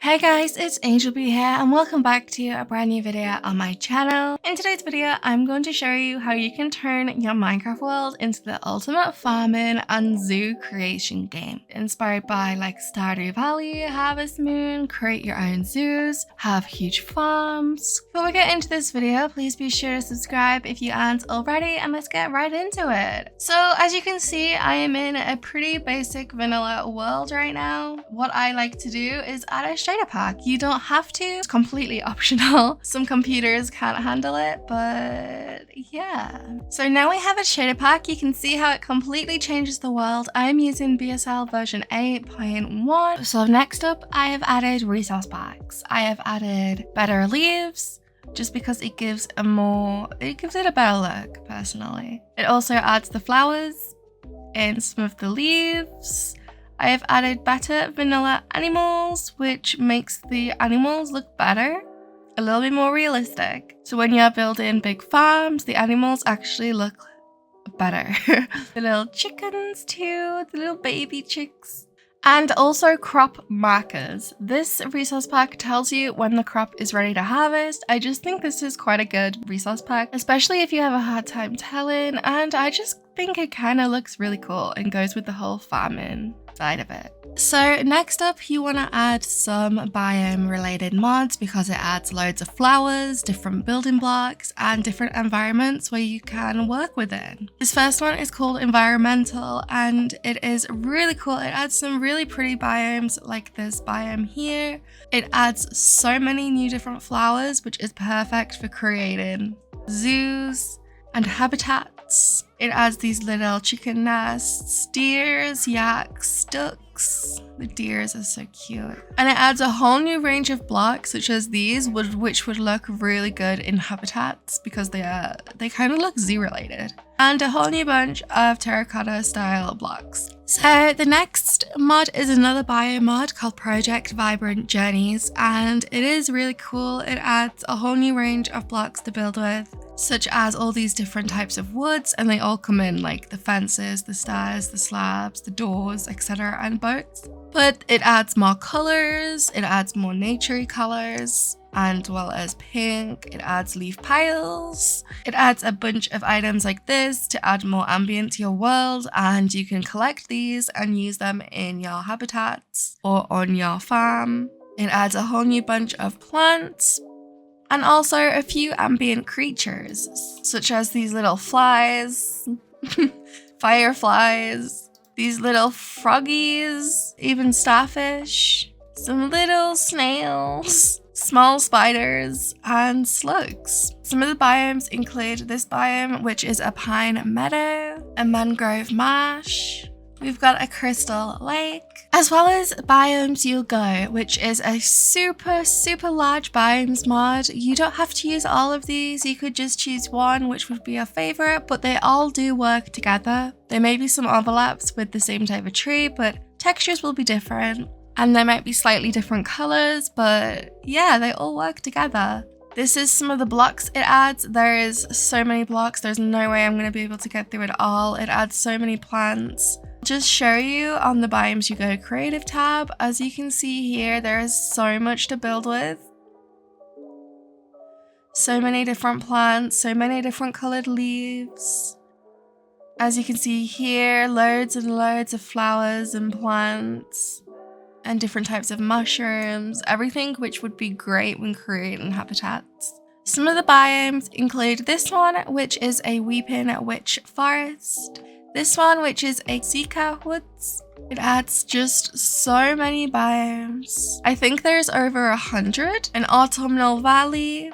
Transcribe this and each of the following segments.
Hey guys, it's Angel B here and welcome back to a brand new video on my channel. In today's video, I'm going to show you how you can turn your Minecraft world into the ultimate farming and zoo creation game. Inspired by like Stardew Valley, Harvest Moon, create your own zoos, have huge farms. Before we get into this video, please be sure to subscribe if you aren't already and let's get right into it. So as you can see, I am in a pretty basic vanilla world right now. What I like to do is add a shader pack. You don't have to, it's completely optional. Some computers can't handle it, but yeah. So now we have a shader pack. You can see how it completely changes the world. I am using BSL version 8.1. So next up, I have added resource packs. I have added better leaves, just because it gives it a better look, personally. It also adds the flowers in some of the leaves. I have added better vanilla animals, which makes the animals look better, a little bit more realistic. So when you're building big farms, the animals actually look better. The little chickens too, the little baby chicks. And also crop markers. This resource pack tells you when the crop is ready to harvest. I just think this is quite a good resource pack, especially if you have a hard time telling, and I just think it kind of looks really cool and goes with the whole farming side of it. So next up, you want to add some biome related mods because it adds loads of flowers, different building blocks, and different environments where you can work within. This first one is called environmental and it is really cool. It adds some really pretty biomes like this biome here. It adds so many new different flowers, which is perfect for creating zoos and habitats. It adds these little chicken nests, deers, yaks, ducks. The deers are so cute. And it adds a whole new range of blocks such as these, which would look really good in habitats because they kind of look zoo related. And a whole new bunch of terracotta style blocks. So the next mod is another bio mod called Project Vibrant Journeys, and it is really cool. It adds a whole new range of blocks to build with, such as all these different types of woods, and they all come in like the fences, the stairs, the slabs, the doors, etc. and boats. But it adds more colors, it adds more naturey colors, and well as pink, it adds leaf piles. It adds a bunch of items like this to add more ambient to your world, and you can collect these and use them in your habitats or on your farm. It adds a whole new bunch of plants and also a few ambient creatures, such as these little flies, fireflies, these little froggies, even starfish, some little snails, small spiders, and slugs. Some of the biomes include this biome, which is a pine meadow, a mangrove marsh. We've got a crystal lake, as well as Biomes You'll Go, which is a super large biomes mod. You don't have to use all of these, you could just choose one, which would be your favorite, but they all do work together. There may be some overlaps with the same type of tree, but textures will be different, and there might be slightly different colors, but yeah, they all work together. This is some of the blocks it adds. There is so many blocks, there's no way I'm going to be able to get through it all. It adds so many plants. Just show you on the Biomes You Go creative tab. As you can see here, there is so much to build with. So many different plants, so many different colored leaves. As you can see here, loads and loads of flowers and plants and different types of mushrooms, everything which would be great when creating habitats. Some of the biomes include this one, which is a weeping witch forest. This one, which is a Sika woods. It adds just so many biomes. I think there's over 100. An autumnal valley.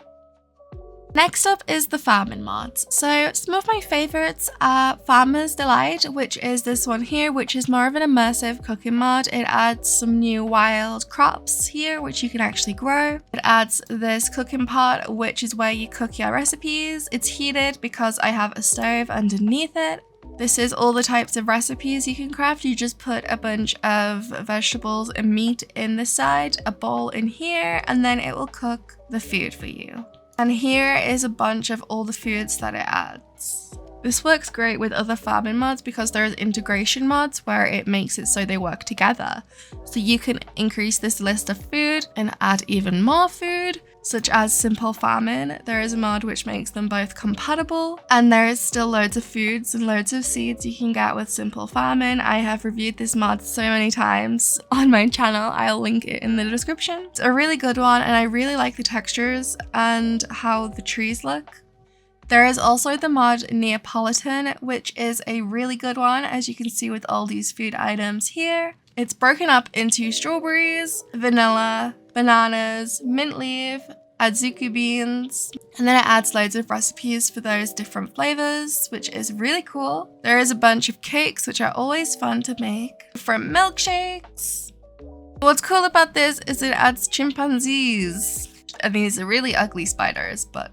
Next up is the farming mods. So some of my favorites are Farmer's Delight, which is this one here, which is more of an immersive cooking mod. It adds some new wild crops here, which you can actually grow. It adds this cooking pot, which is where you cook your recipes. It's heated because I have a stove underneath it. This is all the types of recipes you can craft. You just put a bunch of vegetables and meat in the side, a bowl in here, and then it will cook the food for you. And here is a bunch of all the foods that it adds. This works great with other farming mods because there's integration mods where it makes it so they work together. So you can increase this list of food and add even more food, such as simple farming. There is a mod which makes them both compatible, and there is still loads of foods and loads of seeds you can get with simple farming. I have reviewed this mod so many times on my channel. I'll link it in the description. It's a really good one, and I really like the textures and how the trees look. There is also the mod Neapolitan, which is a really good one, as you can see with all these food items here. It's broken up into strawberries, vanilla, bananas, mint leaf, adzuki beans, and then it adds loads of recipes for those different flavors, which is really cool. There is a bunch of cakes, which are always fun to make, different milkshakes. What's cool about this is it adds chimpanzees, and these are really ugly spiders, but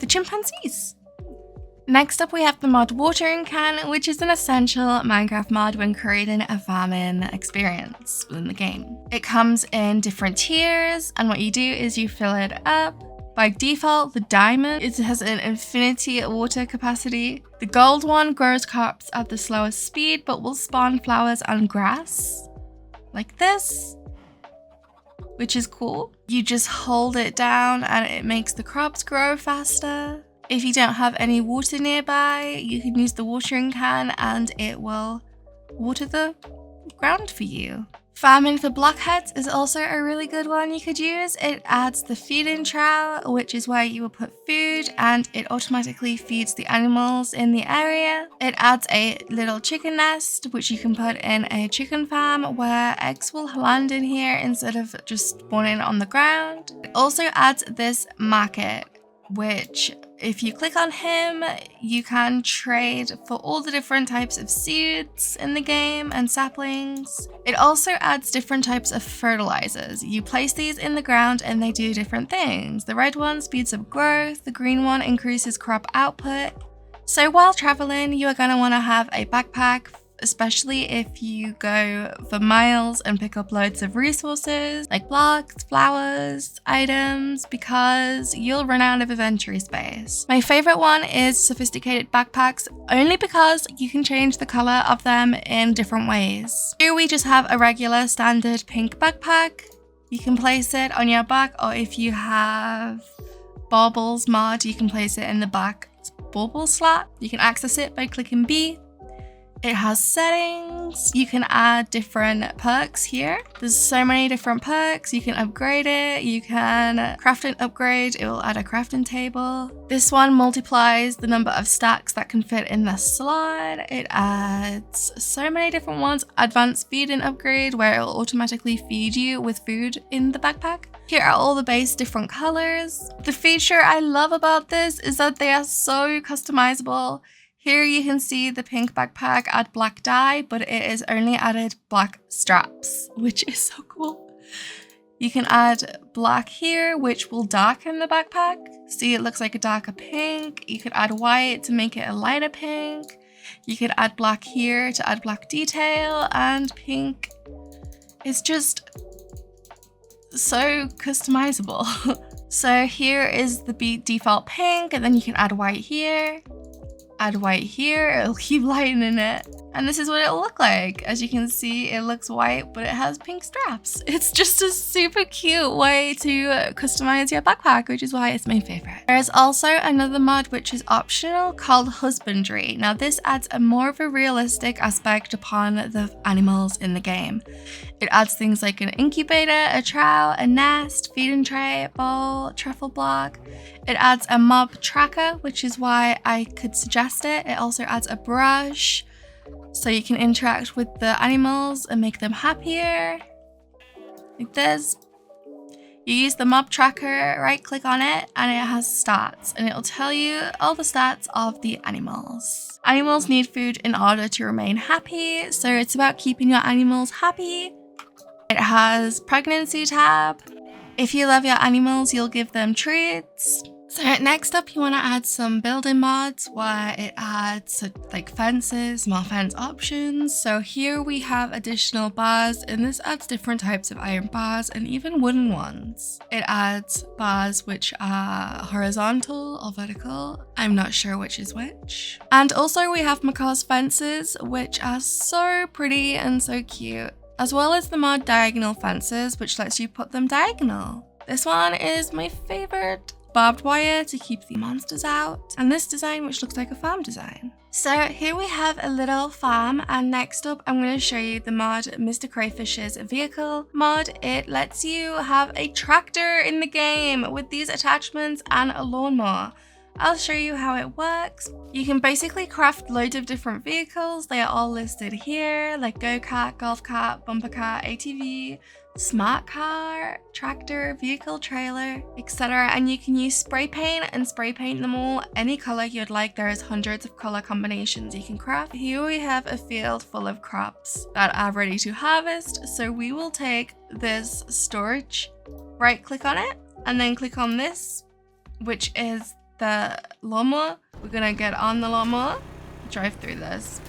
the chimpanzees. Next up we have the mod watering can, which is an essential Minecraft mod when creating a farming experience within the game. It comes in different tiers, and what you do is you fill it up. By default, the diamond, it has an infinity water capacity. The gold one grows crops at the slowest speed, but will spawn flowers and grass, like this, which is cool. You just hold it down and it makes the crops grow faster. If you don't have any water nearby, you can use the watering can and it will water the ground for you. Farming for blockheads is also a really good one you could use. It adds the feeding trough, which is where you will put food, and it automatically feeds the animals in the area. It adds a little chicken nest, which you can put in a chicken farm where eggs will land in here instead of just spawning on the ground. It also adds this market, which if you click on him, you can trade for all the different types of seeds in the game and saplings. It also adds different types of fertilizers. You place these in the ground and they do different things. The red one speeds up growth, the green one increases crop output. So while traveling, you are going to want to have a backpack, especially if you go for miles and pick up loads of resources like blocks, flowers, items, because you'll run out of inventory space. My favorite one is sophisticated backpacks, only because you can change the color of them in different ways. Here we just have a regular standard pink backpack. You can place it on your back, or if you have baubles mod, you can place it in the back bauble slot. You can access it by clicking B. It has settings. You can add different perks here. There's so many different perks. You can upgrade it. You can craft and upgrade. It will add a crafting table. This one multiplies the number of stacks that can fit in the slot. It adds so many different ones. Advanced feed and upgrade, where it will automatically feed you with food in the backpack. Here are all the base different colors. The feature I love about this is that they are so customizable. Here you can see the pink backpack add black dye, but it is only added black straps, which is so cool. You can add black here, which will darken the backpack. See, it looks like a darker pink. You could add white to make it a lighter pink. You could add black here to add black detail, and pink is just so customizable. So here is the default pink, and then you can add white here. Add white here, it'll keep lightening it. And this is what it'll look like. As you can see, it looks white, but it has pink straps. It's just a super cute way to customize your backpack, which is why it's my favorite. There's also another mod which is optional called husbandry. Now this adds a more of a realistic aspect upon the animals in the game. It adds things like an incubator, a trowel, a nest, feeding tray, bowl, truffle block. It adds a mob tracker, which is why I could suggest it. It also adds a brush, so you can interact with the animals and make them happier, like this. You use the mob tracker, right click on it, and it has stats, and it'll tell you all the stats of the animals. Animals need food in order to remain happy, so it's about keeping your animals happy. It has pregnancy tab. If you love your animals, you'll give them treats. So next up, you want to add some building mods where it adds like fences, more fence options. So here we have additional bars, and this adds different types of iron bars and even wooden ones. It adds bars which are horizontal or vertical. I'm not sure which is which. And also we have Macaw's fences, which are so pretty and so cute, as well as the mod diagonal fences, which lets you put them diagonal. This one is my favorite. Barbed wire to keep the monsters out, and this design which looks like a farm design. So here we have a little farm, and next up I'm going to show you the mod Mr. Crayfish's vehicle mod. It lets you have a tractor in the game with these attachments and a lawnmower. I'll show you how it works. You can basically craft loads of different vehicles. They are all listed here, like go-kart, golf cart, bumper car, ATV, smart car, tractor, vehicle trailer, etc. And you can use spray paint and spray paint them all any color you'd like. There is hundreds of color combinations you can craft. Here we have a field full of crops that are ready to harvest. So we will take this storage, right click on it, and then click on this, which is the lawnmower. We're gonna get on the lawnmower, drive through this,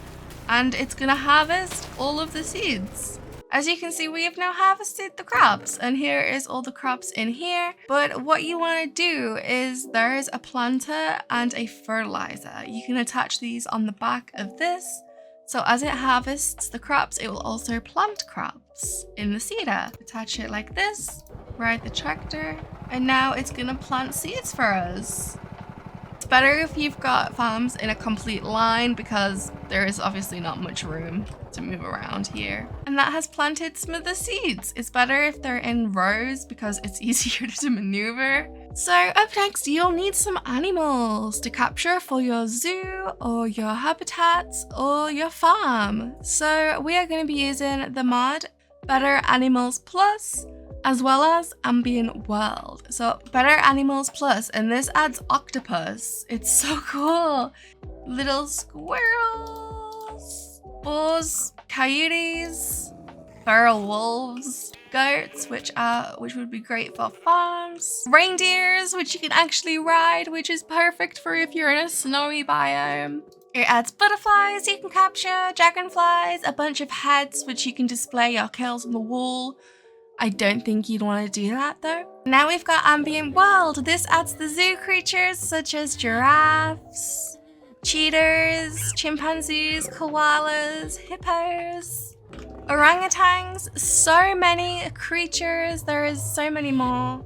and it's gonna harvest all of the seeds. As you can see, we have now harvested the crops, and here is all the crops in here. But what you want to do is there is a planter and a fertilizer. You can attach these on the back of this. So as it harvests the crops, it will also plant crops in the seeder. Attach it like this, ride the tractor, and now it's gonna plant seeds for us. It's better if you've got farms in a complete line because there is obviously not much room to move around here. And that has planted some of the seeds. It's better if they're in rows because it's easier to maneuver. So up next, you'll need some animals to capture for your zoo or your habitats or your farm. So we are going to be using the mod Better Animals Plus, as well as Ambient World. So Better Animals Plus, and this adds octopus. It's so cool. Little squirrels, boars, coyotes, feral wolves, goats, which would be great for farms, reindeers, which you can actually ride, which is perfect for if you're in a snowy biome. It adds butterflies you can capture, dragonflies, a bunch of heads which you can display your kills on the wall. I don't think you'd want to do that though. Now we've got Ambient World. This adds the zoo creatures such as giraffes, cheetahs, chimpanzees, koalas, hippos, orangutans, so many creatures. There is so many more.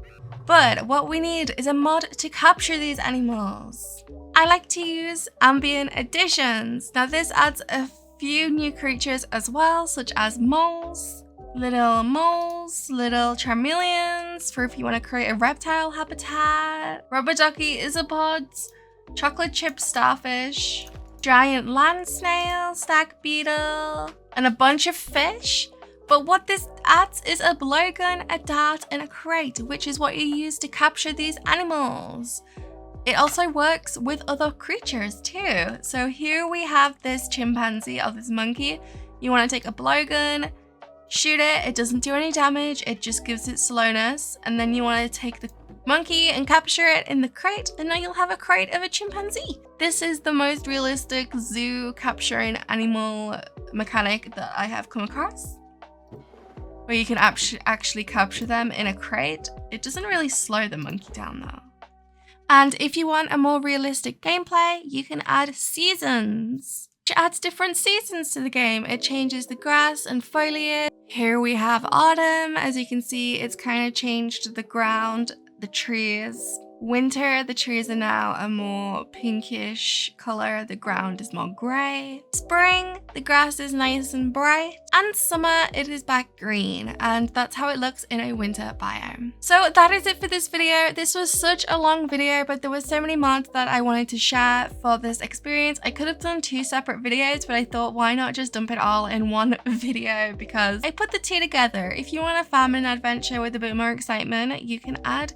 But what we need is a mod to capture these animals. I like to use ambient additions. Now this adds a few new creatures as well, such as moles, little charmeleons for if you want to create a reptile habitat, rubber ducky isopods, chocolate chip starfish, giant land snail, stag beetle, and a bunch of fish. But what this adds is a blowgun, a dart, and a crate, which is what you use to capture these animals. It also works with other creatures too. So here we have this chimpanzee or this monkey. You want to take a blowgun, shoot it. It doesn't do any damage. It just gives it slowness. And then you want to take the monkey and capture it in the crate, and now you'll have a crate of a chimpanzee. This is the most realistic zoo capturing animal mechanic that I have come across, where you can actually capture them in a crate. It doesn't really slow the monkey down though. And if you want a more realistic gameplay, you can add seasons, which adds different seasons to the game. It changes the grass and foliage. Here we have autumn. As you can see, it's kind of changed the ground, the trees. Winter, the trees are now a more pinkish color. The ground is more grey. Spring, the grass is nice and bright. And summer, it is back green. And that's how it looks in a winter biome. So that is it for this video. This was such a long video, but there were so many mods that I wanted to share for this experience. I could have done 2 separate videos, but I thought, why not just dump it all in one video? Because I put the 2 together. If you want a farming adventure with a bit more excitement, you can add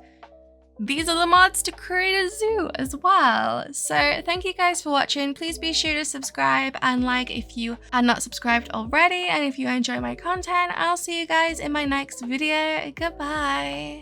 these are the mods to create a zoo as well. So thank you guys for watching. Please be sure to subscribe and like if you are not subscribed already. And if you enjoy my content, I'll see you guys in my next video. Goodbye.